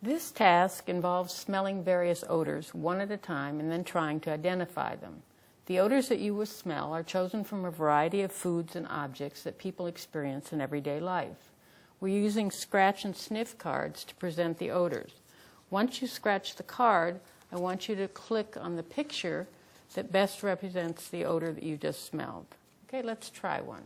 This task involves smelling various odors one at a time and then trying to identify them. The odors that you will smell are chosen from a variety of foods and objects that people experience in everyday life. We're using scratch and sniff cards to present the odors. Once you scratch the card, I want you to click on the picture that best represents the odor that you just smelled. Okay, let's try one.